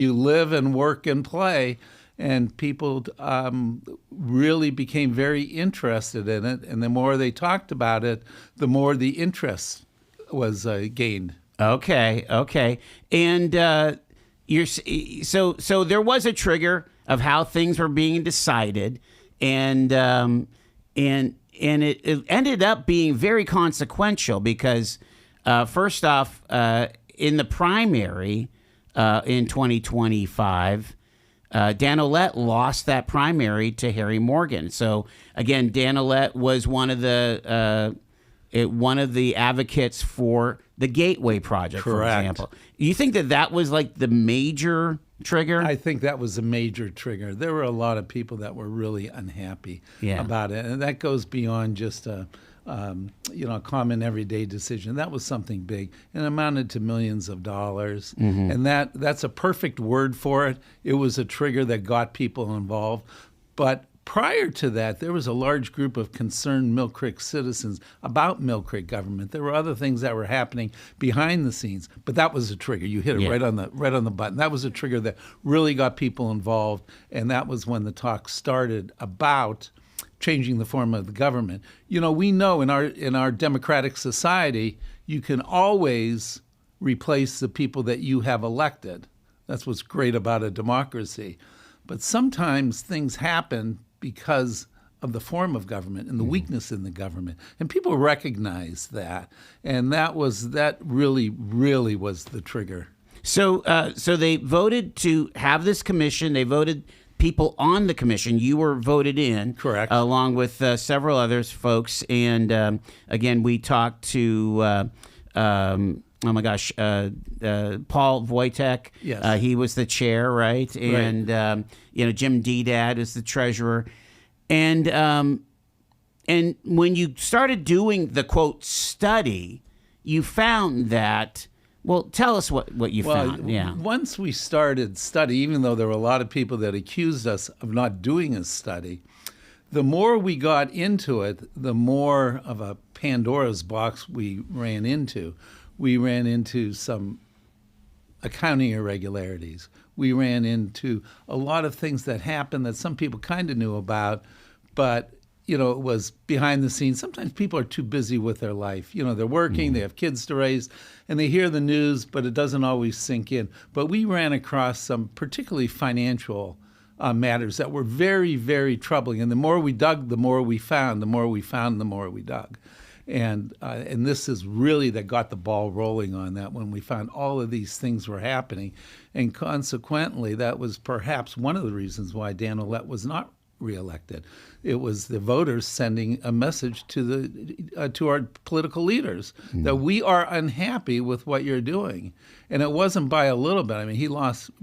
you live and work and play. And people really became very interested in it. And the more they talked about it, the more the interest was gained. Okay. And so there was a trigger of how things were being decided, and it ended up being very consequential because first off, in the primary in 2025, Dan Olet lost that primary to Harry Morgan. So again, Dan Olet was one of the advocates for the Gateway Project, Correct. For example. You think that was like the major trigger? I think that was a major trigger. There were a lot of people that were really unhappy about it, and that goes beyond just a common everyday decision. That was something big and amounted to millions of dollars, and that's a perfect word for it. It was a trigger that got people involved, but prior to that, there was a large group of concerned Millcreek citizens about Millcreek government. There were other things that were happening behind the scenes, but that was a trigger. You hit it right on the button. That was a trigger that really got people involved, and that was when the talk started about changing the form of the government. We know in our democratic society, you can always replace the people that you have elected. That's what's great about a democracy. But sometimes things happen because of the form of government and the weakness in the government. And people recognize that. And that really was the trigger. So they voted to have this commission. They voted people on the commission. You were voted in. Correct. Along with several others folks. And again, we talked to... Paul Wojtek. Yes. He was the chair, right? And Jim Dedad is the treasurer. And when you started doing the quote study, you found that. Well, tell us what you found. Yeah. Once we started study, even though there were a lot of people that accused us of not doing a study, the more we got into it, the more of a Pandora's box we ran into. We ran into some accounting irregularities. We ran into a lot of things that happened that some people kind of knew about, but it was behind the scenes. Sometimes people are too busy with their life. They're working, they have kids to raise, and they hear the news, but it doesn't always sink in. But we ran across some particularly financial matters that were very, very troubling. And the more we dug, the more we found. The more we found, the more we dug. And this is really that got the ball rolling on that when we found all of these things were happening. And consequently, that was perhaps one of the reasons why Dan Olet was not reelected. It was the voters sending a message to our political leaders that we are unhappy with what you're doing. And it wasn't by a little bit. I mean, he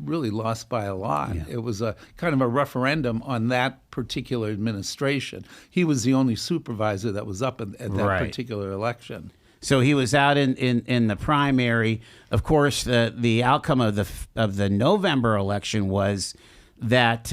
really lost by a lot. Yeah. It was a kind of a referendum on that particular administration. He was the only supervisor that was up at that particular election. So he was out in the primary. Of course, the outcome of the November election was that,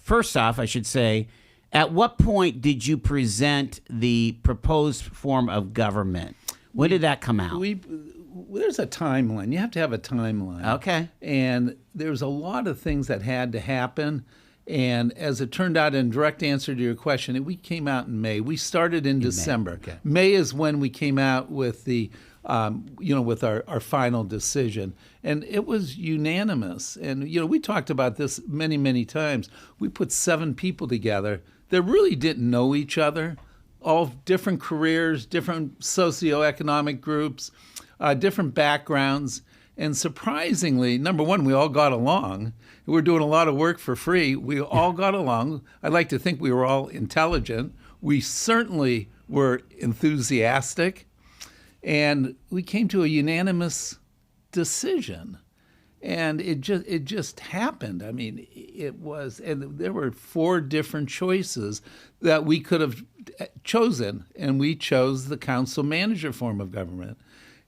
first off, I should say, at what point did you present the proposed form of government? When did that come out? There's a timeline. You have to have a timeline. Okay. And there's a lot of things that had to happen. And as it turned out, in direct answer to your question, we came out in May. We started in December. May. Okay. May is when we came out with the with our final decision. And it was unanimous. And, we talked about this many, many times. We put 7 people together that really didn't know each other, all different careers, different socioeconomic groups, different backgrounds. And surprisingly, number one, we all got along. We're doing a lot of work for free. We all got along. I'd like to think we were all intelligent. We certainly were enthusiastic. And we came to a unanimous decision. And it just happened. I mean, and there were 4 different choices that we could have chosen, and we chose the council manager form of government.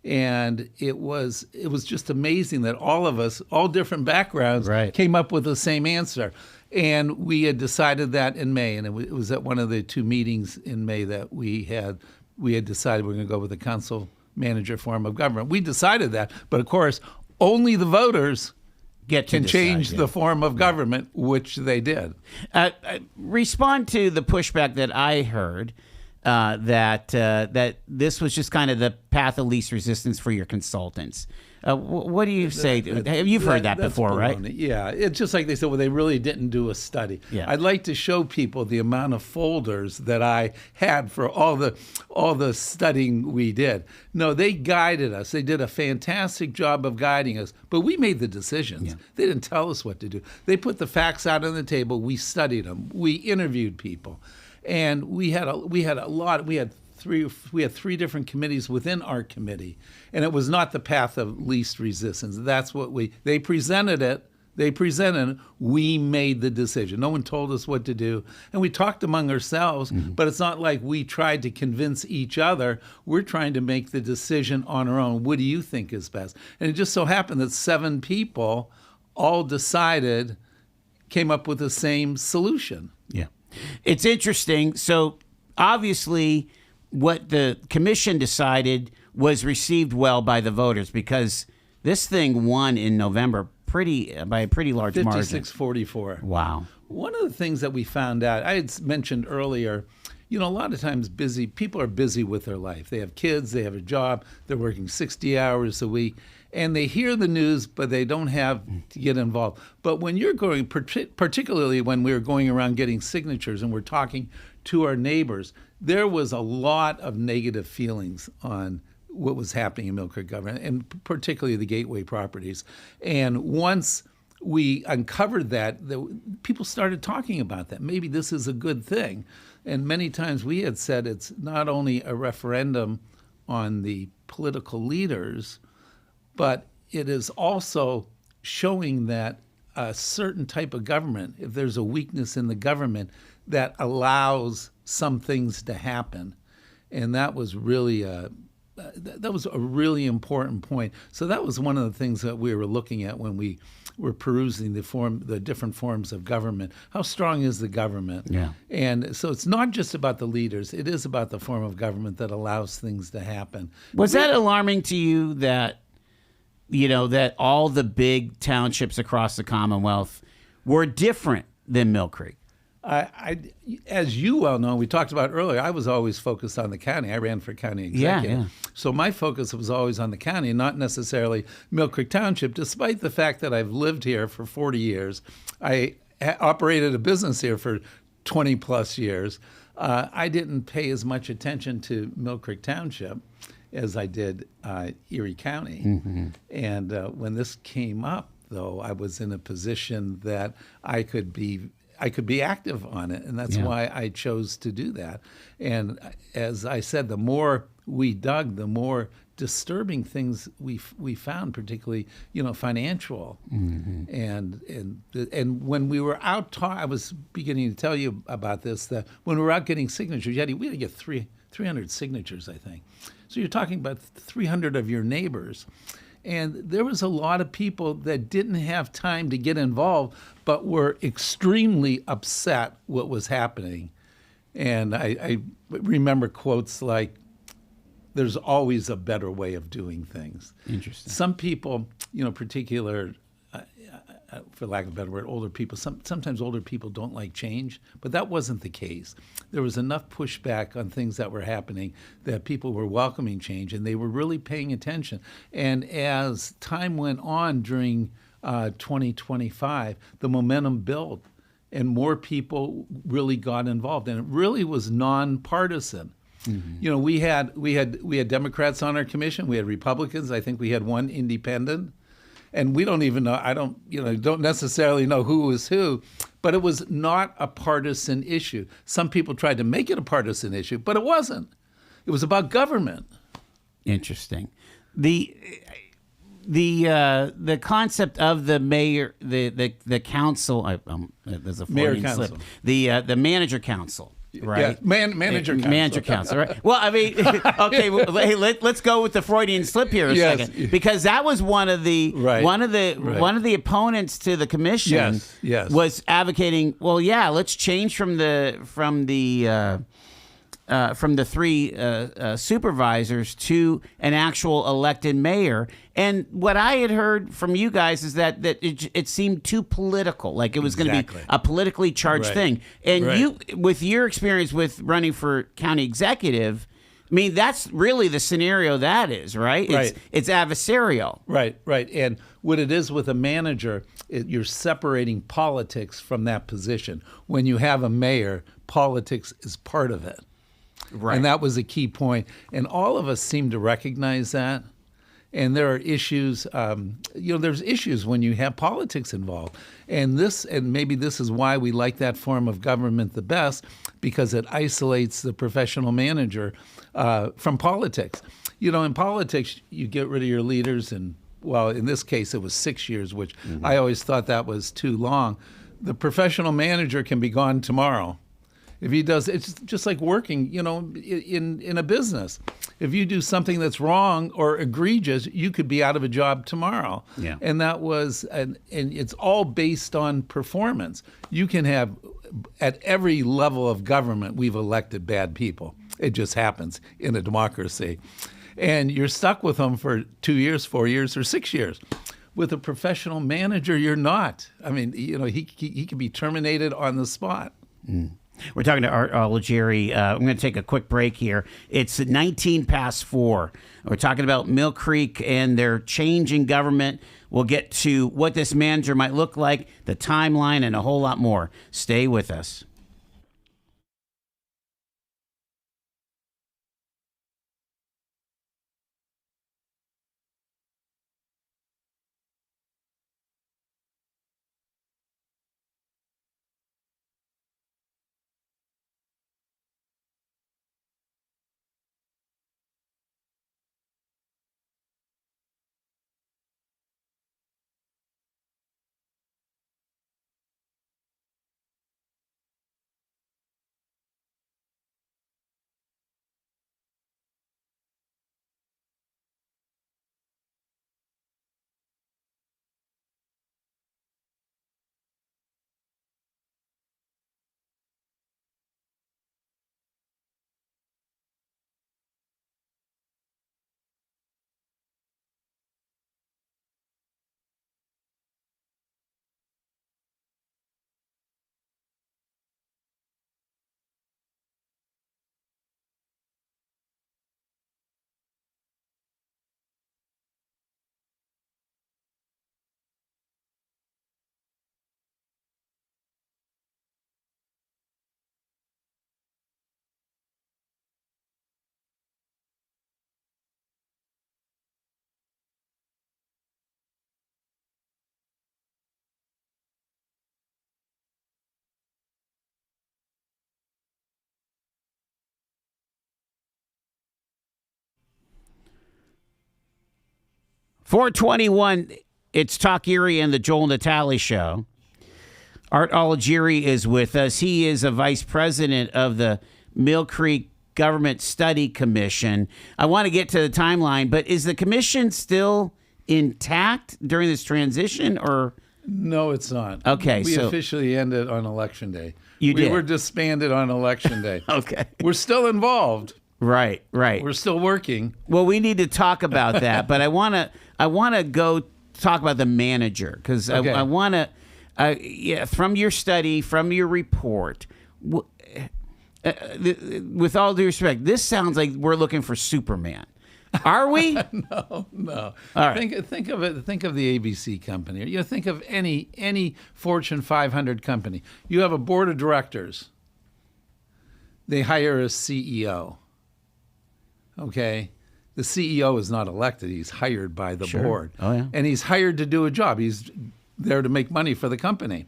And it was just amazing that all of us, all different backgrounds, came up with the same answer. And we had decided that in May, and it was at one of the 2 meetings in May that we had decided we're going to go with the council manager form of government. We decided that, but of course, only the voters can decide, change yeah. the form of government, which they did. Respond to the pushback that I heard that this was just kind of the path of least resistance for your consultants. What do you say? You've heard that that's before, right? baloney. Yeah, it's just like they said, well, they really didn't do a study. Yeah. I'd like to show people the amount of folders that I had for all the studying we did. No, they guided us. They did a fantastic job of guiding us, but we made the decisions. Yeah. They didn't tell us what to do. They put the facts out on the table. We studied them. We interviewed people, and we had three different committees within our committee, and it was not the path of least resistance. That's what they presented it. We made the decision. No one told us what to do, and we talked among ourselves, but it's not like we tried to convince each other. We're trying to make the decision on our own. What do you think is best? And it just so happened that 7 people all came up with the same solution. Yeah. It's interesting. So obviously what the commission decided was received well by the voters, because this thing won in November by a pretty large margin. 56-44. Wow. One of the things that we found out, I had mentioned earlier, a lot of times people are busy with their life. They have kids, they have a job, they're working 60 hours a week, and they hear the news, but they don't have to get involved. But when you're going, particularly when we were going around getting signatures and we're talking to our neighbors, there was a lot of negative feelings on what was happening in Millcreek government, and particularly the Gateway properties. And once we uncovered that, people started talking about that. Maybe this is a good thing. And many times we had said it's not only a referendum on the political leaders, but it is also showing that a certain type of government, if there's a weakness in the government, that allows some things to happen. And that was really a really important point. So that was one of the things that we were looking at when we were perusing the different forms of government. How strong is the government? Yeah. And so it's not just about the leaders. It is about the form of government that allows things to happen. Was that alarming to you that, that all the big townships across the Commonwealth were different than Millcreek? As you well know, we talked about earlier, I was always focused on the county. I ran for county executive. Yeah. So my focus was always on the county, not necessarily Millcreek Township, despite the fact that I've lived here for 40 years. I operated a business here for 20 plus years. I didn't pay as much attention to Millcreek Township as I did Erie County. Mm-hmm. And when this came up, though, I was in a position that I could be active on it, and that's why I chose to do that. And as I said, the more we dug, the more disturbing things we found, particularly financial. Mm-hmm. And when we were out, I was beginning to tell you about this. That when we were out getting signatures, we had to get 300 signatures, I think. So you're talking about 300 of your neighbors. And there was a lot of people that didn't have time to get involved, but were extremely upset what was happening. And I remember quotes like, "There's always a better way of doing things." Interesting. Some people, particular, for lack of a better word, older people, sometimes older people don't like change, but that wasn't the case. There was enough pushback on things that were happening that people were welcoming change, and they were really paying attention. And as time went on during 2025, the momentum built, and more people really got involved, and it really was nonpartisan. Mm-hmm. We had Democrats on our commission, we had Republicans, I think we had one independent. And we don't even know, don't necessarily know who was who, but it was not a partisan issue. Some people tried to make it a partisan issue, but it wasn't. It was about government. Interesting. The concept of the mayor, the council, there's a Freudian slip. The manager council. Right, yeah, manager council, right? Well, I mean, okay. Well, hey, let's go with the Freudian slip here a second, because that was one of the opponents to the commission. Yes. Was advocating. Well, yeah, let's change from the from the three supervisors to an actual elected mayor. And what I had heard from you guys is that it seemed too political, like it was going to be a politically charged thing. And you, with your experience with running for county executive, I mean, that's really the scenario that is, right? It's adversarial. Right. And what it is with a manager, you're separating politics from that position. When you have a mayor, politics is part of it. Right. And that was a key point. And all of us seem to recognize that. And there are issues, there's issues when you have politics involved. And maybe this is why we like that form of government the best, because it isolates the professional manager from politics. In politics, you get rid of your leaders, and, well, in this case, it was 6 years, which I always thought that was too long. The professional manager can be gone tomorrow. If he does, it's just like working, in a business. If you do something that's wrong or egregious, you could be out of a job tomorrow. Yeah. And that was, and it's all based on performance. You can have, at every level of government, we've elected bad people. It just happens in a democracy. And you're stuck with them for 2 years, 4 years, or 6 years. With a professional manager, you're not. I mean, he could be terminated on the spot. We're talking to Art Oligeri. I'm going to take a quick break here. It's 19 past 4. We're talking about Millcreek and their change in government. We'll get to what this manager might look like, the timeline, and a whole lot more. Stay with us. .421, it's Talk Erie and the Joel Natale Show. Art Oligeri is with us. He is a vice president of the Millcreek Government Study Commission. I want to get to the timeline, but is the commission still intact during this transition, or? No, it's not. Okay, we officially ended on Election Day. We were disbanded on Election Day. Okay. We're still involved. Right. We're still working. Well, we need to talk about that, but I want to go talk about the manager, because Okay. I want to, from your study, from your report, with all due respect, this sounds like we're looking for Superman. Are we? No. All right. Think of it. Think of the ABC company. Or, think of any Fortune 500 company. You have a board of directors. They hire a CEO. Okay, the CEO is not elected; he's hired by the board. Oh, yeah. And he's hired to do a job. He's there to make money for the company,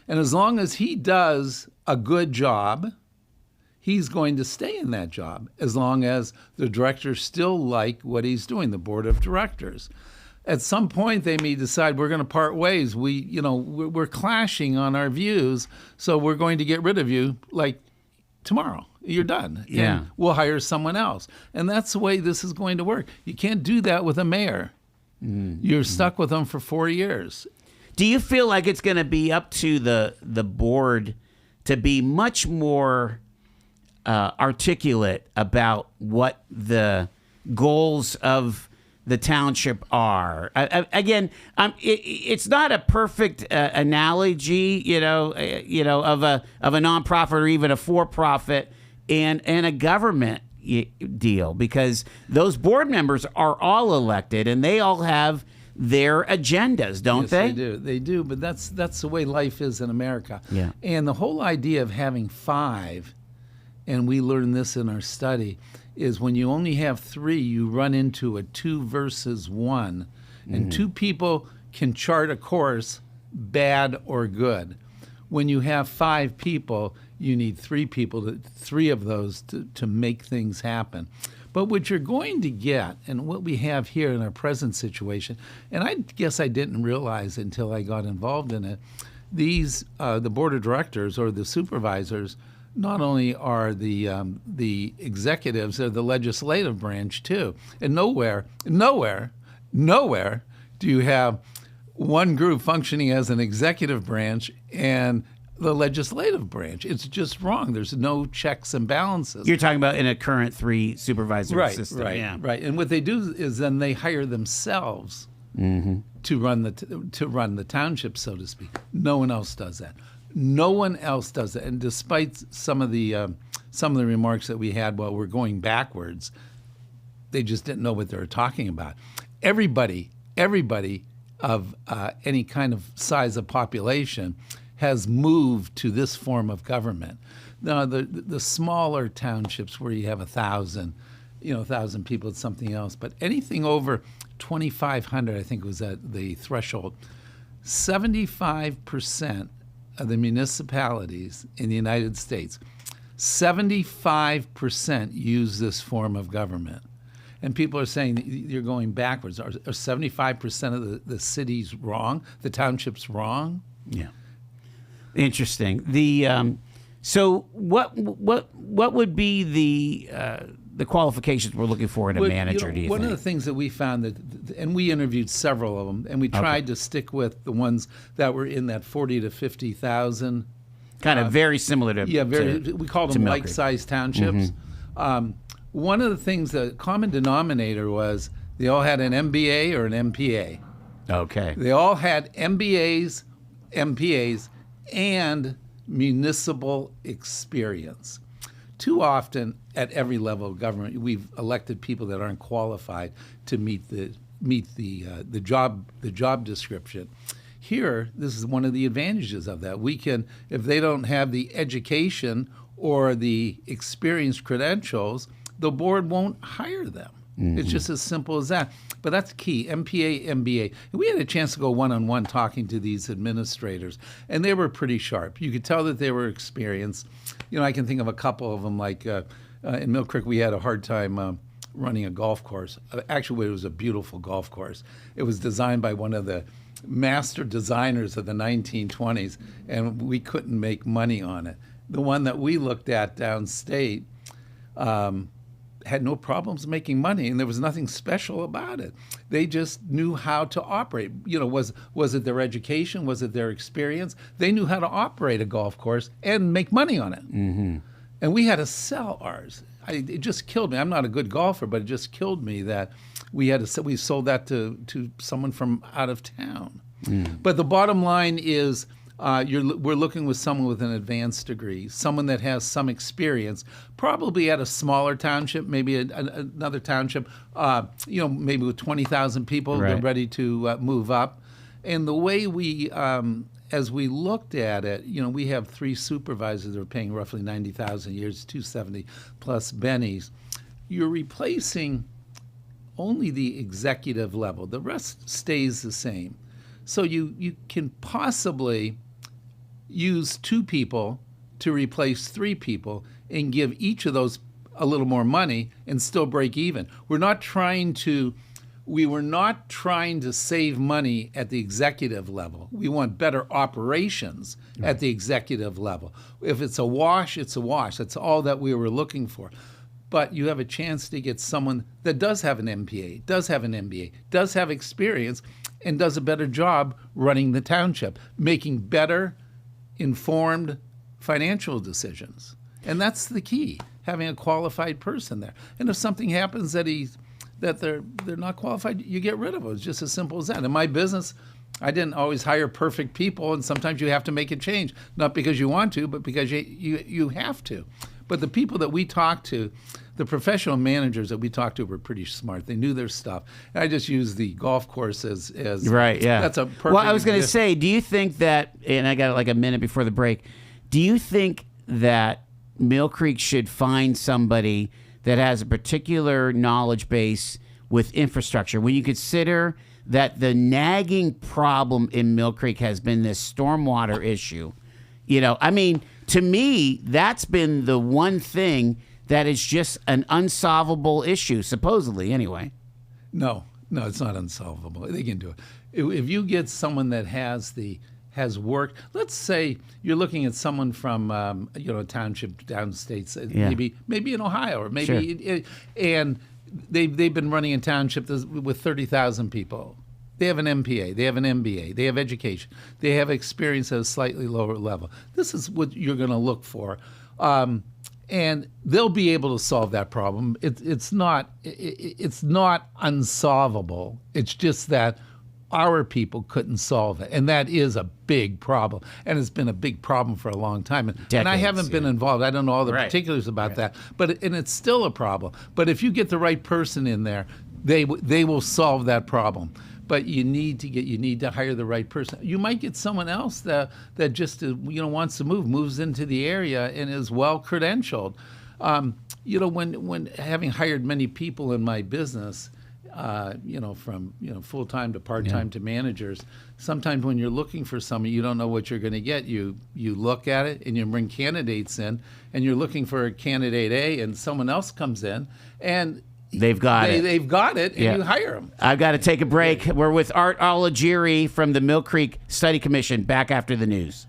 and as long as he does a good job, he's going to stay in that job. As long as the directors still like what he's doing, the board of directors. At some point, they may decide we're going to part ways. We're clashing on our views, so we're going to get rid of you like tomorrow. You're done. Yeah. And we'll hire someone else. And that's the way this is going to work. You can't do that with a mayor. You're stuck with them for 4 years. Do you feel like it's going to be up to the board to be much more articulate about what the goals of the township are. Again, it's not a perfect analogy, of a nonprofit or even a for-profit and a government deal, because those board members are all elected and they all have their agendas, don't Yes, they? They do, but that's the way life is in America. Yeah. And the whole idea of having 5, and we learned this in our study, is when you only have 3, you run into a 2 versus 1, and 2 people can chart a course, bad or good. When you have 5 people, you need 3 people, 3 of those to make things happen. But what you're going to get, and what we have here in our present situation, and I guess I didn't realize until I got involved in it, these the board of directors or the supervisors not only are the executives, they're the legislative branch too. And nowhere do you have one group functioning as an executive branch and the legislative branch. It's just wrong. There's no checks and balances. You're talking about in a current 3 supervisor system. Right. And what they do is then they hire themselves to run the township, so to speak. No one else does that. No one else does it. And despite some of the remarks that we had while we're going backwards, they just didn't know what they were talking about. Everybody of any kind of size of population has moved to this form of government. Now, the smaller townships where you have 1,000 people, it's something else. But anything over 2,500, I think was at the threshold. 75% of the municipalities in the United States, 75% use this form of government. And people are saying you're going backwards. Are 75% of the cities wrong? The townships wrong? Yeah. Interesting. So what would be the qualifications we're looking for in a manager? Do you one think? of the things that we found and we interviewed several of them, and we tried to stick with the ones that were in that 40 to 50,000. Kind of very similar to we called them Millcreek. like-sized townships. One of the things, the common denominator was they all had an MBA or an MPA. Okay. They all had MBAs, MPAs, and municipal experience. Too often, at every level of government, we've elected people that aren't qualified to meet the job description. Here, this is one of the advantages of that. We can, if they don't have the education or the experience credentials, the board won't hire them. It's just as simple as that. But that's key, MPA, MBA. And we had a chance to go one-on-one talking to these administrators, and they were pretty sharp. You could tell that they were experienced. I can think of a couple of them, like in Millcreek, we had a hard time running a golf course. Actually, it was a beautiful golf course. It was designed by one of the master designers of the 1920s, and we couldn't make money on it. The one that we looked at downstate had no problems making money, and there was nothing special about it. They just knew how to operate. Was it their education? Was it their experience? They knew how to operate a golf course and make money on it. And we had to sell ours. It just killed me. I'm not a good golfer, but it just killed me that we sold that to someone from out of town. But the bottom line is, we're looking with someone with an advanced degree, someone that has some experience, probably at a smaller township, maybe another township, maybe with 20,000 people. Right. They're ready to move up. And the way as we looked at it, we have 3 supervisors that are paying roughly $90,000 a year, 270 plus bennies. You're replacing only the executive level. The rest stays the same. So you can possibly use 2 people to replace 3 people and give each of those a little more money and still break even. We were not trying to save money at the executive level. We want better operations at the executive level. If it's a wash, it's a wash. That's all that we were looking for. But you have a chance to get someone that does have an MPA, does have an MBA, does have experience, and does a better job running the township, making better, informed financial decisions. And that's the key. having a qualified person there. And if something happens that they're not qualified, you get rid of them. It's just as simple as that. In my business, I didn't always hire perfect people, and sometimes you have to make a change, not because you want to, but because you have to. But the people that we talked to, the professional managers that we talked to were pretty smart. They knew their stuff. And I just used the golf course as right. Yeah, that's a perfect. Well, I was going to say, do you think that? And I got like a minute before the break. Do you think that Millcreek should find somebody that has a particular knowledge base with infrastructure? When you consider that the nagging problem in Millcreek has been this stormwater issue, I mean, to me, that's been the one thing that is just an unsolvable issue, supposedly, anyway. No, it's not unsolvable. They can do it. If you get someone that has worked, let's say you're looking at someone from a township downstate, maybe in Ohio, or maybe and they've been running a township with 30,000 people. They have an MPA, they have an MBA, they have education, they have experience at a slightly lower level. This is what you're going to look for. And they'll be able to solve that problem. It's not unsolvable. It's just that our people couldn't solve it, and that is a big problem. And it's been a big problem for a long time. And I haven't been involved. I don't know all the particulars about that, and it's still a problem. But if you get the right person in there, they will solve that problem. But you need to hire the right person. You might get someone else that just wants to moves into the area and is well credentialed. When having hired many people in my business, from full time to part time to managers, sometimes when you're looking for someone, you don't know what you're going to get. You look at it and you bring candidates in, and you're looking for a candidate A, and someone else comes in and They've got it, and you hire them. I've got to take a break. We're with Art Oligeri from the Millcreek Study Commission. Back after the news.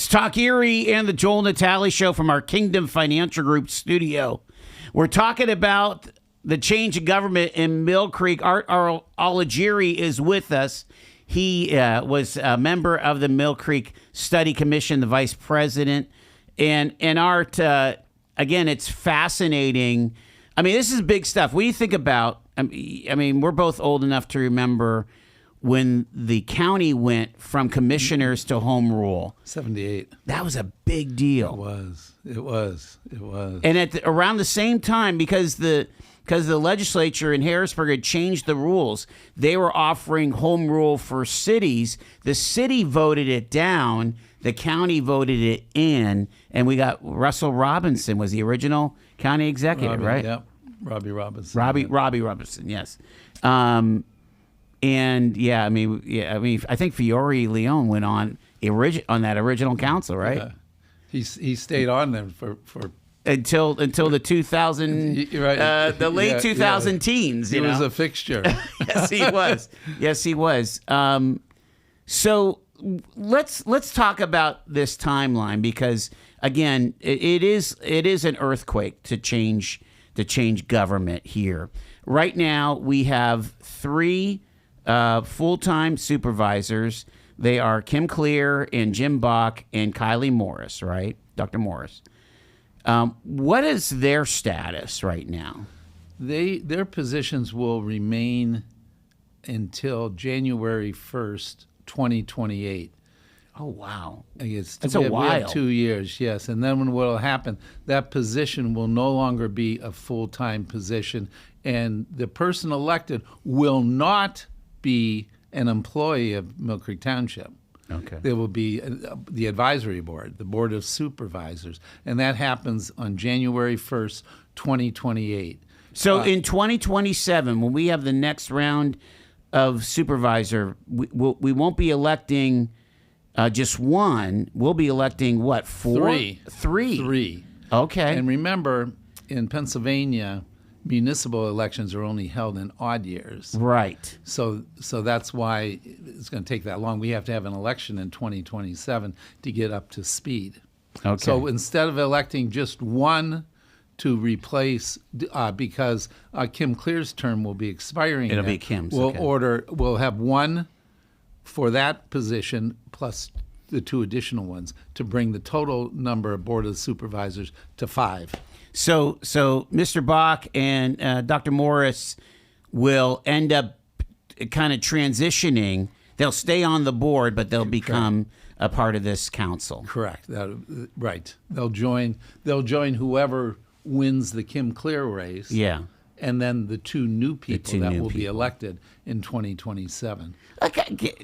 Talk Erie and the Joel Natale Show from our Kingdom Financial Group studio. We're talking about the change of government in Millcreek. Art Oligeri is with us. He was a member of the Millcreek Study Commission, the vice president. And Art, again, it's fascinating. I mean, this is big stuff. What do you think about, I mean, we're both old enough to remember when the county went from commissioners to home rule. 78. That was a big deal. It was. And around the same time, because the legislature in Harrisburg had changed the rules, they were offering home rule for cities. The city voted it down. The county voted it in. And we got Russell Robinson was the original county executive, right? Yep. Robbie Robinson. Robbie Robinson, yes. And I think Fiore Leon went on that original council, right? Yeah. He stayed on there for until the 2000 right. The late 2000 teens. He was a fixture. Yes, he was. Yes, he was. So let's talk about this timeline, because again, it is an earthquake to change government here. Right now, we have 3 full-time supervisors. They are Kim Clear and Jim Bach and Kylie Morris, right? Dr. Morris. What is their status right now? Their positions will remain until January 1st, 2028. Oh, wow. That's a while. We have 2 years, yes. And then what will happen, that position will no longer be a full-time position, and the person elected will not be an employee of Millcreek Township. Okay. There will be the advisory board, the board of supervisors, and that happens on January 1st, 2028. So in 2027, when we have the next round of supervisor, we won't be electing just one. We'll be electing what, 4? 3. Okay. And remember, in Pennsylvania, municipal elections are only held in odd years. Right. So that's why it's going to take that long. We have to have an election in 2027 to get up to speed. Okay. So instead of electing just one to replace, because Kim Clear's term will be expiring, it'll be Kim's. We'll have one for that position plus the 2 additional ones to bring the total number of board of supervisors to 5. So Mr. Bach and Dr. Morris will end up kind of transitioning. They'll stay on the board, but they'll become a part of this council. Correct. Right. They'll join whoever wins the Kim Clear race. Yeah. And then the 2 new people that will be elected in 2027. Okay.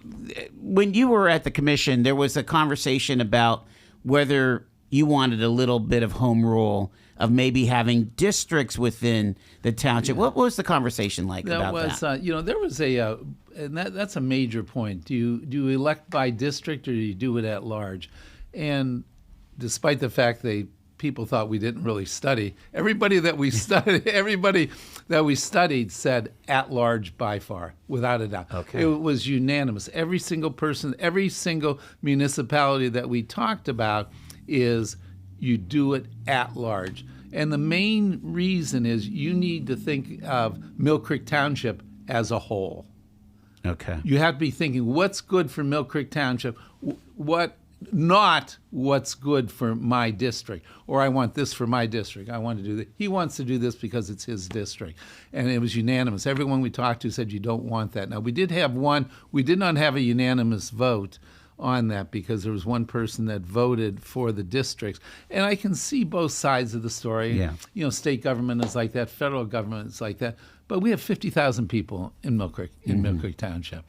When you were at the commission, there was a conversation about whether you wanted a little bit of home rule, of maybe having districts within the township. Yeah. What was the conversation like about that? There was and that's a major point. Do you elect by district or do you do it at large? And despite the fact people thought we didn't really study, everybody that we studied said at large by far, without a doubt. Okay. It was unanimous. Every single person, every single municipality that we talked about is you do it at large. And the main reason is you need to think of Millcreek Township as a whole. Okay. You have to be thinking what's good for Millcreek Township, not what's good for my district, or I want this for my district. I want to do that. He wants to do this because it's his district. And it was unanimous. Everyone we talked to said you don't want that. Now, we did not have a unanimous vote on that because there was one person that voted for the districts. And I can see both sides of the story. Yeah. State government is like that, federal government is like that. But we have 50,000 people in Millcreek, Millcreek Township.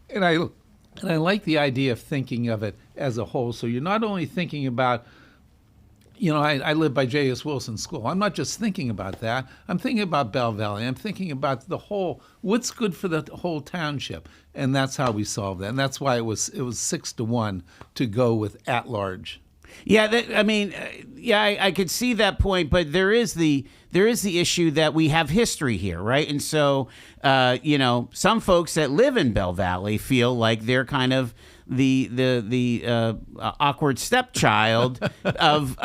And I like the idea of thinking of it as a whole. So you're not only thinking about, I live by J.S. Wilson School. I'm not just thinking about that. I'm thinking about Bell Valley. I'm thinking about what's good for the whole township. And that's how we solved that. And that's why it was 6-1 to go with at large. Yeah, I could see that point, but there is the issue that we have history here, right? And so, some folks that live in Bell Valley feel like they're kind of awkward stepchild of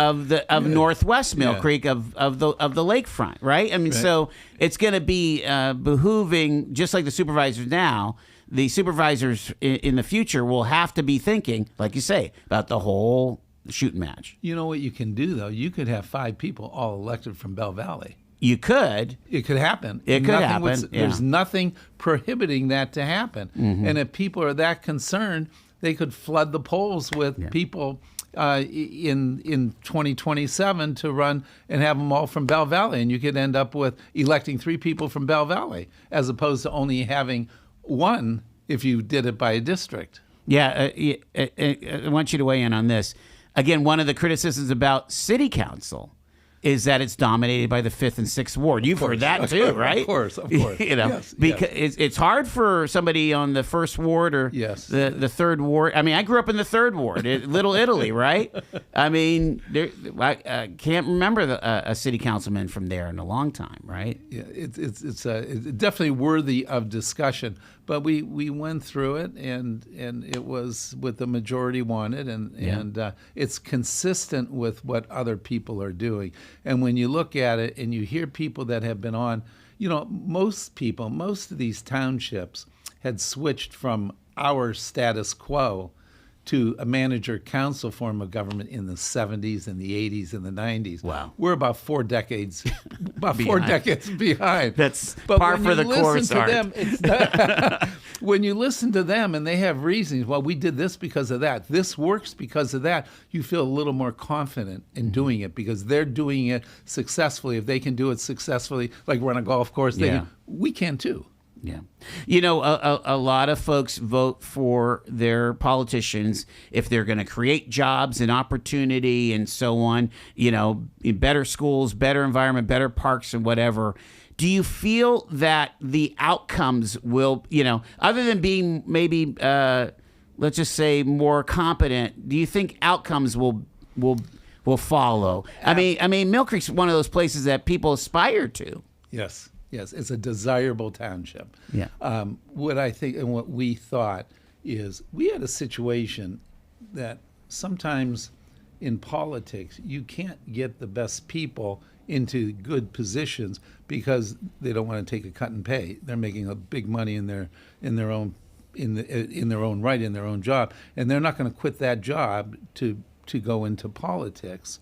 Northwest Millcreek of the lakefront, right? I mean, so it's going to be behooving, just like the supervisors now. The supervisors in the future will have to be thinking, like you say, about the whole shooting match. You know what you can do, though? You could have 5 people all elected from Bell Valley. You could. It could happen. There's nothing prohibiting that to happen. And if people are that concerned, they could flood the polls with people in 2027 to run and have them all from Bell Valley. And you could end up with electing 3 people from Bell Valley as opposed to only having 1 if you did it by a district. Yeah, I want you to weigh in on this. Again, one of the criticisms about city council is that it's dominated by the 5th and 6th ward. You've heard that too, right? Of course. You know, because it's hard for somebody on the 1st ward or the 3rd ward. I mean, I grew up in the 3rd ward, Little Italy, right? I mean, I can't remember a city councilman from there in a long time, right? Yeah, it's definitely worthy of discussion. But we went through it, and it was what the majority wanted, and it's consistent with what other people are doing. And when you look at it and you hear people that have been on, you know, most of these townships had switched from our status quo to a manager-council form of government in the 70s and the 80s and the 90s. Wow. We're about 4 decades behind. That's par for the course, Art. When you listen to them and they have reasons, well, we did this because of that, this works because of that, you feel a little more confident in doing it because they're doing it successfully. If they can do it successfully, like run a golf course, we can too. Yeah. You know, a lot of folks vote for their politicians if they're going to create jobs and opportunity and so on, you know, better schools, better environment, better parks and whatever. Do you feel that the outcomes will, you know, other than being maybe, let's just say, more competent, do you think outcomes will follow? I mean, Millcreek's one of those places that people aspire to. Yes. Yes, it's a desirable township. Yeah. What I think and what we thought is we had a situation that sometimes in politics you can't get the best people into good positions because they don't want to take a cut in pay. They're making a big money in their own right, in their own job, and they're not going to quit that job to go into politics.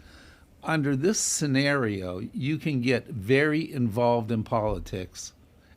Under this scenario, you can get very involved in politics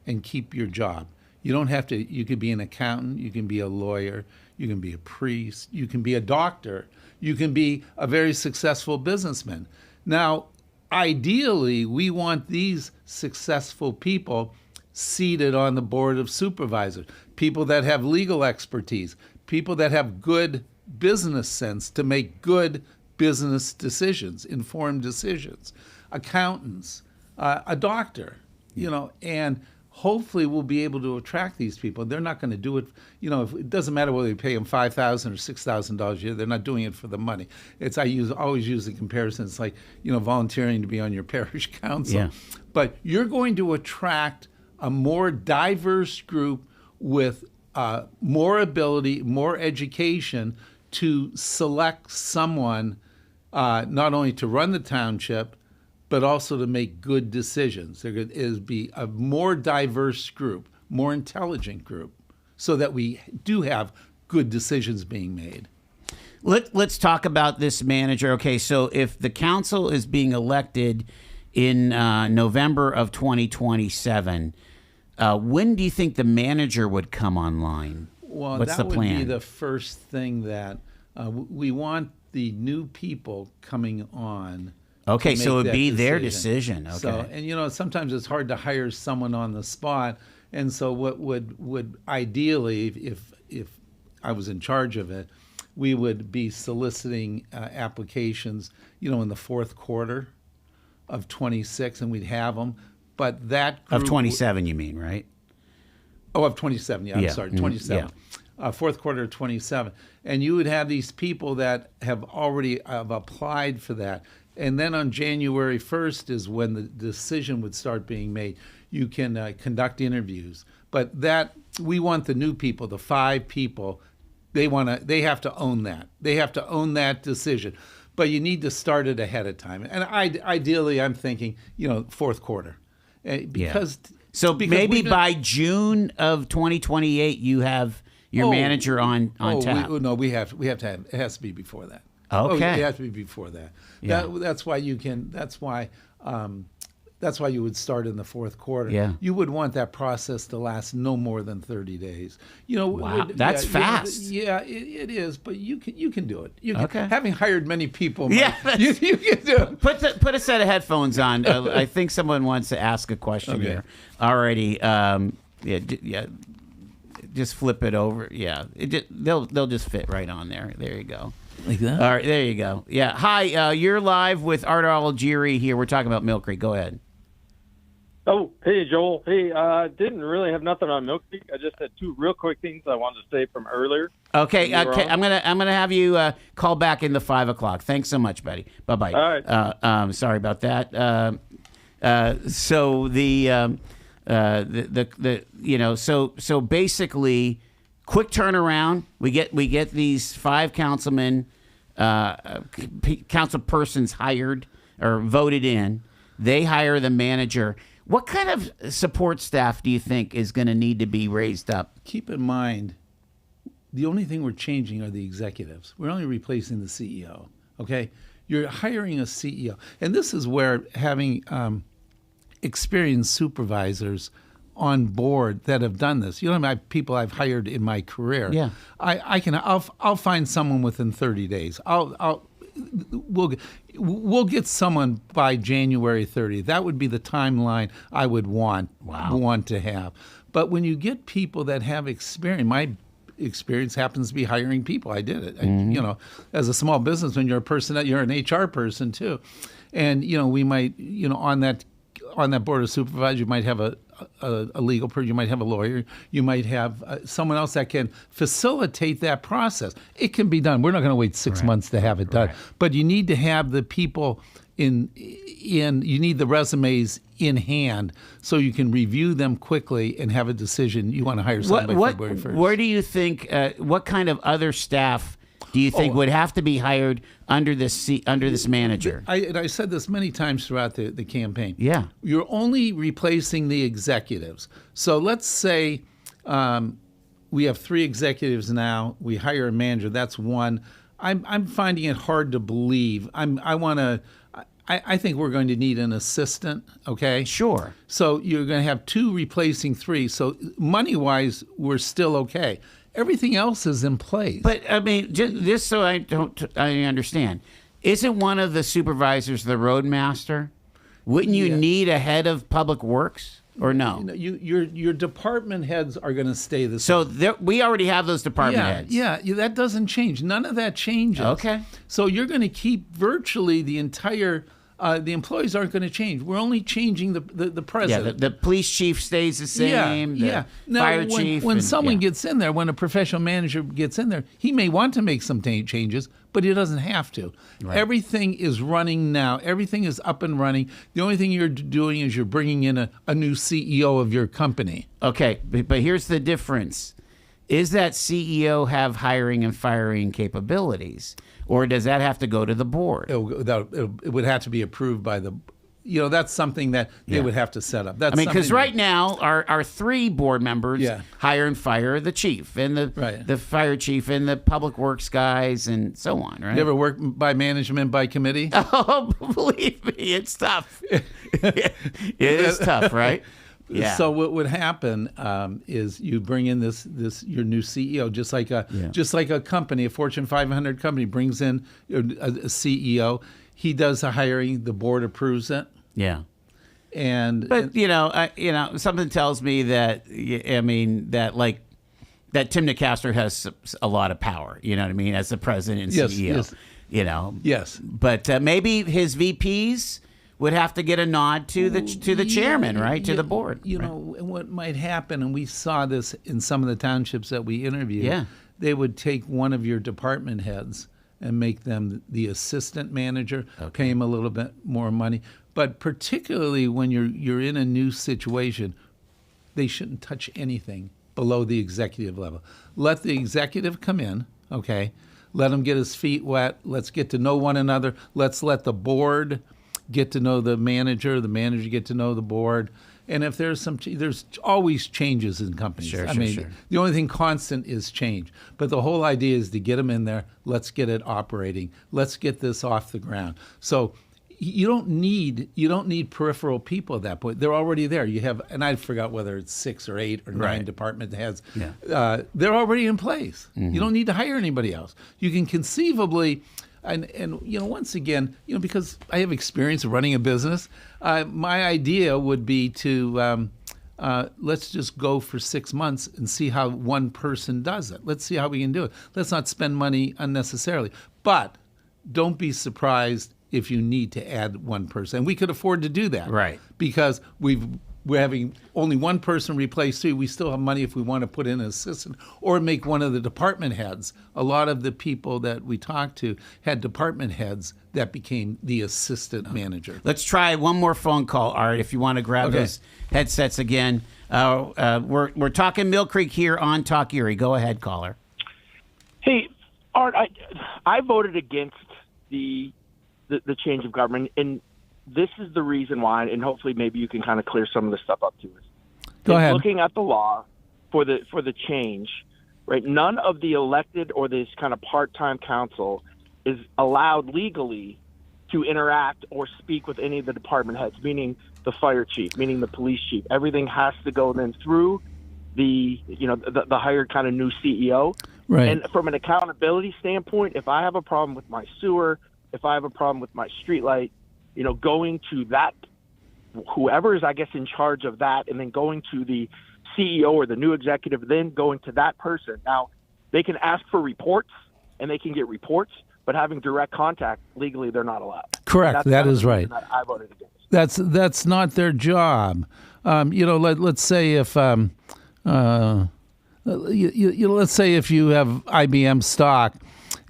and keep your job. You don't have to, you could be an accountant, you can be a lawyer, you can be a priest, you can be a doctor, you can be a very successful businessman. Now, ideally, we want these successful people seated on the board of supervisors, people that have legal expertise, people that have good business sense to make good business decisions, informed decisions, accountants, a doctor, you know, and hopefully we'll be able to attract these people. They're not going to do it, you know, it doesn't matter whether you pay them $5,000 or $6,000 a year. They're not doing it for the money. Always use the comparison. It's like, you know, volunteering to be on your parish council. Yeah. But you're going to attract a more diverse group with more ability, more education to select someone not only to run the township, but also to make good decisions. There is be a more diverse group, more intelligent group, so that we do have good decisions being made. Let's talk about this manager. Okay, so if the council is being elected in November of 2027, when do you think the manager would come online? Well, what's that the plan? would be the first thing that we want the new people coming on. Okay, so it would be their decision. Okay. So, and you know, sometimes it's hard to hire someone on the spot, and so what would ideally, if I was in charge of it, we would be soliciting applications, you know, in the 4th quarter of 26, and we'd have them. But that group of 27, you mean, right? Oh, of 27. Yeah, I'm sorry, 27. Yeah. 4th quarter of 27. And you would have these people that have already applied for that. And then on January 1st is when the decision would start being made. You can conduct interviews. But that we want the new people, the 5 people, They have to own that. They have to own that decision. But you need to start it ahead of time. And ideally, I'm thinking, fourth quarter. Because maybe we've been- by June of 2028, you have your manager on tap. We have to have, it has to be before that. Okay. It has to be before that. Yeah. That's why you would start in the fourth quarter. Yeah. You would want that process to last no more than 30 days. Wow, that's fast. It is, but you can do it. You can, Okay. Having hired many people, Yeah, you can do it. Put a set of headphones on. I think someone wants to ask a question Okay. here. Alrighty. Just flip it over. Yeah. They'll just fit right on there. There you go. Like that? All right, there you go. Yeah. Hi, you're live with Art Oligeri here. We're talking about Millcreek. Go ahead. Oh, hey, Joel. Hey, didn't really have nothing on Millcreek. I just had two real quick things I wanted to say from earlier. Okay, You were okay. on? I'm gonna have you call back in the 5 o'clock. Thanks so much, buddy. Bye bye. All right. Sorry about that. So so basically, quick turnaround. We get these 5 councilmen, council persons hired or voted in. They hire the manager. What kind of support staff do you think is going to need to be raised up? Keep in mind, the only thing we're changing are the executives. We're only replacing the CEO. Okay, you're hiring a CEO, and this is where having experienced supervisors on board that have done this. My people I've hired in my career. Yeah. I'll find someone within 30 days. We'll get someone by January 30th. That would be the timeline I would want to have. But when you get people that have experience, my experience happens to be hiring people. I did it. As a small businessman, you're an HR person too, and we might on that board of supervisors, you might have a legal person, you might have a lawyer, you might have someone else that can facilitate that process. It can be done. We're not going to wait 6 months to have it done, but you need to have the people you need the resumes in hand so you can review them quickly and have a decision. You want to hire someone by February 1st. Where do you think? What kind of other staff do you think would have to be hired under this manager? I said this many times throughout the campaign. Yeah. You're only replacing the executives. So let's say we have 3 executives now. We hire a manager. That's one. I'm finding it hard to believe. I think we're going to need an assistant. Okay. Sure. So you're going to have 2 replacing 3. So money-wise, we're still okay. Everything else is in place. But I mean, just so I understand, isn't one of the supervisors the roadmaster? Wouldn't you need a head of public works or no? Your department heads are going to stay the So same. we already have those department heads. Yeah, that doesn't change. None of that changes. Okay. So you're going to keep virtually the entire. The employees aren't going to change. We're only changing the president. Yeah, the police chief stays the same. Yeah. Now, fire chief. When someone gets in there, when a professional manager gets in there, he may want to make some changes, but he doesn't have to. Right. Everything is running now. Everything is up and running. The only thing you're doing is you're bringing in a new CEO of your company. Okay, but here's the difference. Is that CEO have hiring and firing capabilities? Or does that have to go to the board? It would have to be approved by the, that's something that they would have to set up. Because right now our 3 board members hire and fire the chief and the fire chief and the public works guys and so on, right? You ever work by management, by committee? Oh, believe me, it's tough. It is tough, right? Yeah. So what would happen is you bring in this your new CEO, just like a company, a Fortune 500 company brings in a CEO. He does the hiring. The board approves it. Yeah. But something tells me that that Tim DeCastro has a lot of power. You know what I mean, as the president and CEO. Yes. Yes. But maybe his VPs would have to get a nod to the chairman, right? To the board. What might happen, and we saw this in some of the townships that we interviewed, they would take one of your department heads and make them the assistant manager, pay him a little bit more money. But particularly when you're in a new situation, they shouldn't touch anything below the executive level. Let the executive come in, okay? Let him get his feet wet. Let's get to know one another. Let's let the board get to know the manager get to know the board. And if there's there's always changes in companies. Sure. The only thing constant is change. But the whole idea is to get them in there. Let's get it operating. Let's get this off the ground. So you don't need peripheral people at that point. They're already there. You have, and I forgot whether it's 6 or 8 or 9 department heads. Yeah. They're already in place. You don't need to hire anybody else. You can conceivably. And once again, because I have experience running a business, my idea would be to let's just go for 6 months and see how one person does it. Let's see how we can do it. Let's not spend money unnecessarily. But don't be surprised if you need to add one person. And we could afford to do that. Right. Because we're having only one person replace 3. We still have money if we want to put in an assistant or make one of the department heads. A lot of the people that we talked to had department heads that became the assistant manager. Let's try one more phone call, Art, if you want to grab those headsets again. We're talking Millcreek here on Talk Erie. Go ahead, caller. Hey, Art, I voted against the change of government, and this is the reason why, and hopefully maybe you can kind of clear some of this stuff up to us. Go ahead. Looking at the law for the change, right? None of the elected or this kind of part-time council is allowed legally to interact or speak with any of the department heads, meaning the fire chief, meaning the police chief. Everything has to go then through the hired kind of new CEO. Right. And from an accountability standpoint, if I have a problem with my sewer, if I have a problem with my street light, going to that, whoever is, I guess, in charge of that, and then going to the CEO or the new executive, then going to that person. Now, they can ask for reports, and they can get reports, but having direct contact, legally, they're not allowed. Correct. That is right. That I voted against. That's not their job. Let's say if let's say if you have IBM stock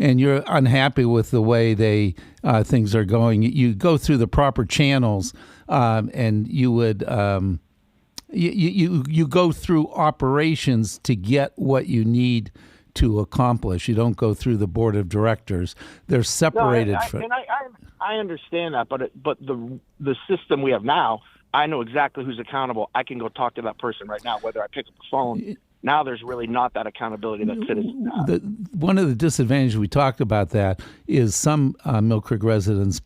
and you're unhappy with the way things are going, you go through the proper channels, and you would you go through operations to get what you need to accomplish. You don't go through the board of directors. They're separated from. And I understand that, but the system we have now, I know exactly who's accountable. I can go talk to that person right now, whether I pick up the phone. Now there's really not that accountability that citizens have. One of the disadvantages we talked about that is some Millcreek residents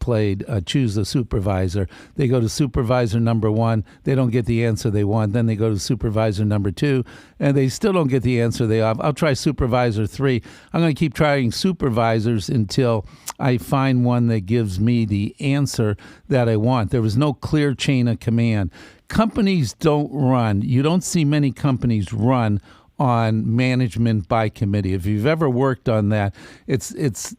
choose a supervisor. They go to supervisor number 1. They don't get the answer they want. Then they go to supervisor number 2, and they still don't get the answer they have. I'll try supervisor 3. I'm going to keep trying supervisors until I find one that gives me the answer that I want. There was no clear chain of command. Companies don't run. You don't see many companies run on management by committee. If you've ever worked on that, it's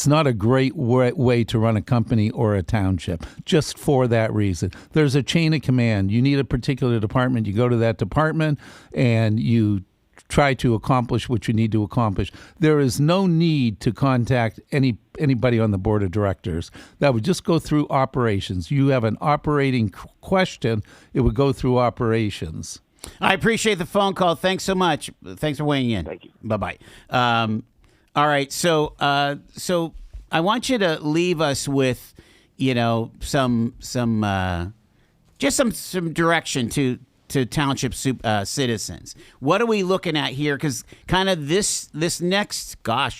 not a great way to run a company or a township, just for that reason. There's a chain of command. You need a particular department. You go to that department and you try to accomplish what you need to accomplish. There is no need to contact anybody on the board of directors. That would just go through operations. You have an operating question, it would go through operations. I appreciate the phone call. Thanks so much. Thanks for weighing in. Thank you. Bye-bye. All right, so I want you to leave us with, some direction to township citizens. What are we looking at here? Because kind of this next, what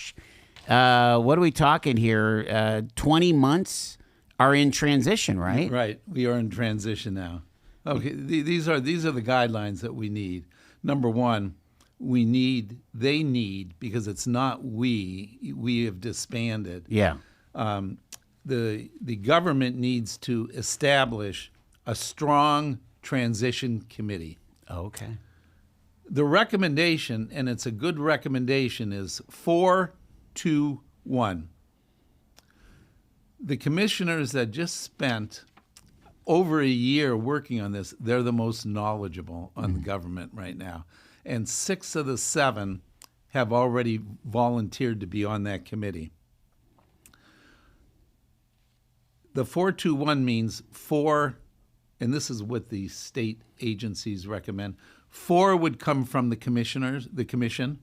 are we talking here? 20 months are in transition, right? Right. We are in transition now. Okay. These are the guidelines that we need. Number 1, they need, because it's not we have disbanded. Yeah. The government needs to establish a strong transition committee. Okay. The recommendation, and it's a good recommendation, is 4-2-1. The commissioners that just spent over a year working on this, they're the most knowledgeable on the government right now. And 6 of the 7 have already volunteered to be on that committee. The 4-2-1 means 4, and this is what the state agencies recommend, 4 would come from the commission.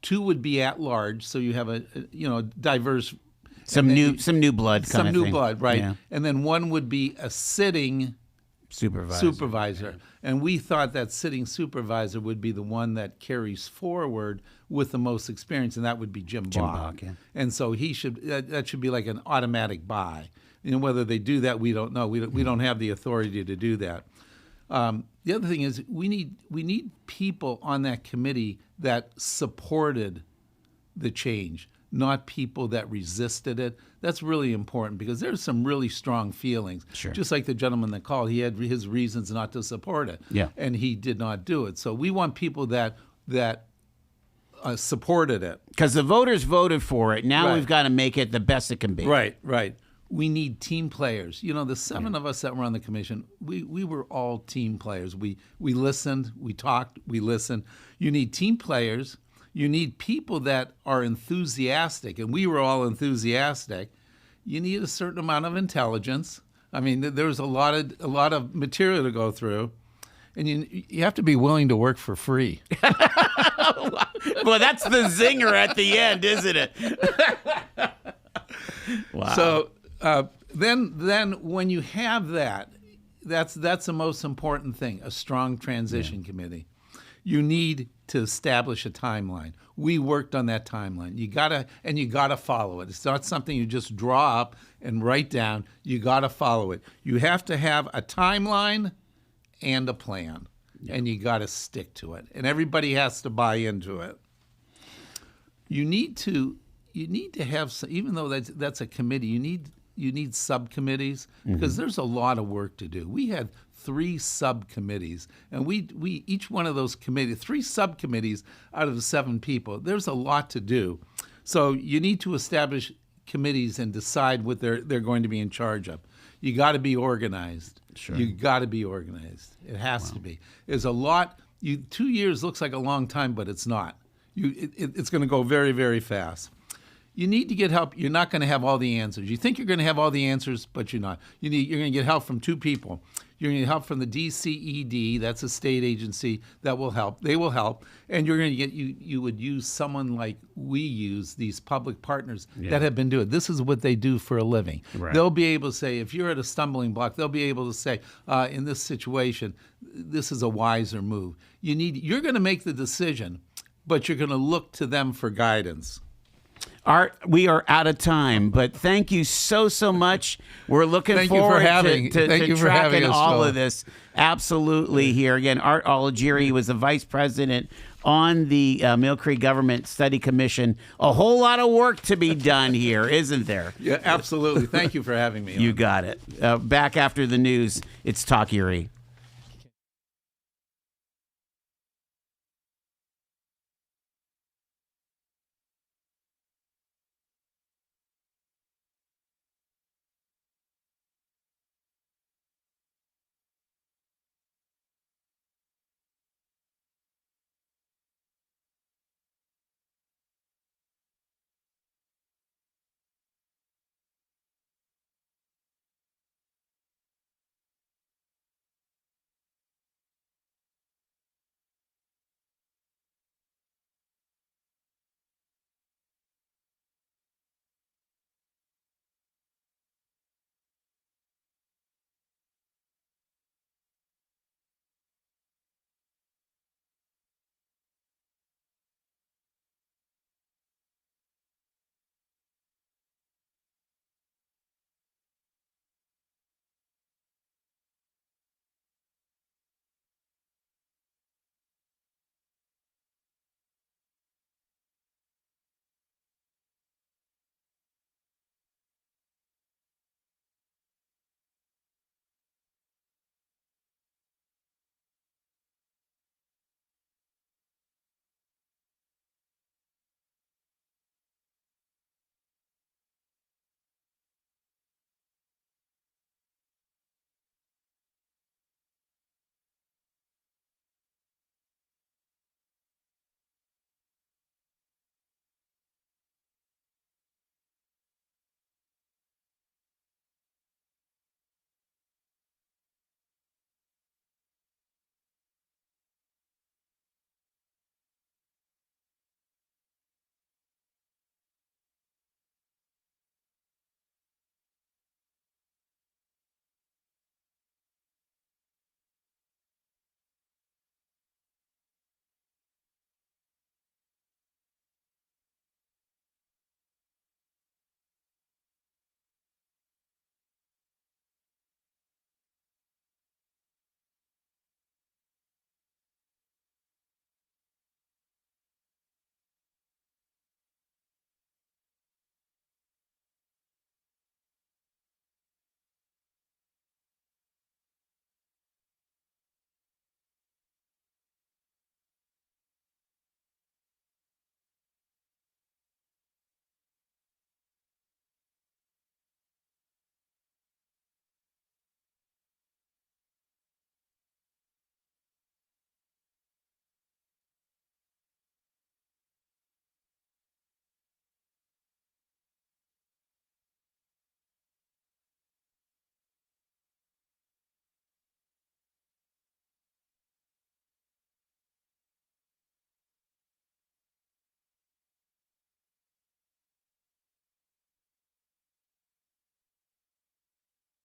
2 would be at large, so you have a diverse some new blood kind of thing. blood, right? Yeah. And then 1 would be a sitting supervisor. And we thought that sitting supervisor would be the one that carries forward with the most experience, and that would be Jim Bach. Yeah. And so that should be like an automatic buy. Whether they do that, we don't know. We don't have the authority to do that. The other thing is we need people on that committee that supported the change, not people that resisted it. That's really important because there's some really strong feelings. Sure. Just like the gentleman that called, he had his reasons not to support it, and he did not do it. So we want people that supported it. Because the voters voted for it. Now Right. we've got to make it the best it can be. Right. We need team players. The 7 of us that were on the commission, we were all team players. We listened, we talked, we listened. You need team players. You need people that are enthusiastic, and we were all enthusiastic. You need a certain amount of intelligence. I mean, there's a lot of material to go through, and you have to be willing to work for free. Well, that's the zinger at the end, isn't it? Wow. So then when you have that, that's the most important thing, a strong transition committee. You need to establish a timeline. We worked on that timeline. You gotta follow it. It's not something you just draw up and write down. You gotta follow it. You have to have a timeline and a plan, and you gotta stick to it. And everybody has to buy into it. You need to have some, even though that's a committee. You need subcommittees because there's a lot of work to do. We had 3 subcommittees, and we each one of those committees, 3 subcommittees out of the 7 people. There's a lot to do, so you need to establish committees and decide what they're going to be in charge of. You got to be organized. Sure. You got to be organized. It has to be. There's a lot. 2 years looks like a long time, but it's not. It's going to go very, very fast. You need to get help. You're not going to have all the answers. You think you're going to have all the answers, but you're not. You're going to get help from 2 people. You're going to get help from the DCED. That's a state agency that will help. They will help. And you're going to get you would use someone like we use, these public partners that have been doing it. This is what they do for a living. Right. They'll be able to say, if you're at a stumbling block, they'll be able to say, in this situation, this is a wiser move. You're going to make the decision, but you're going to look to them for guidance. Art, we are out of time, but thank you so much. We're looking forward to tracking all of this. Absolutely here. Again, Art Oligeri was the vice president on the Millcreek Government Study Commission. A whole lot of work to be done here, isn't there? Yeah, absolutely. Thank you for having me. You got it. Back after the news, it's Talk Erie.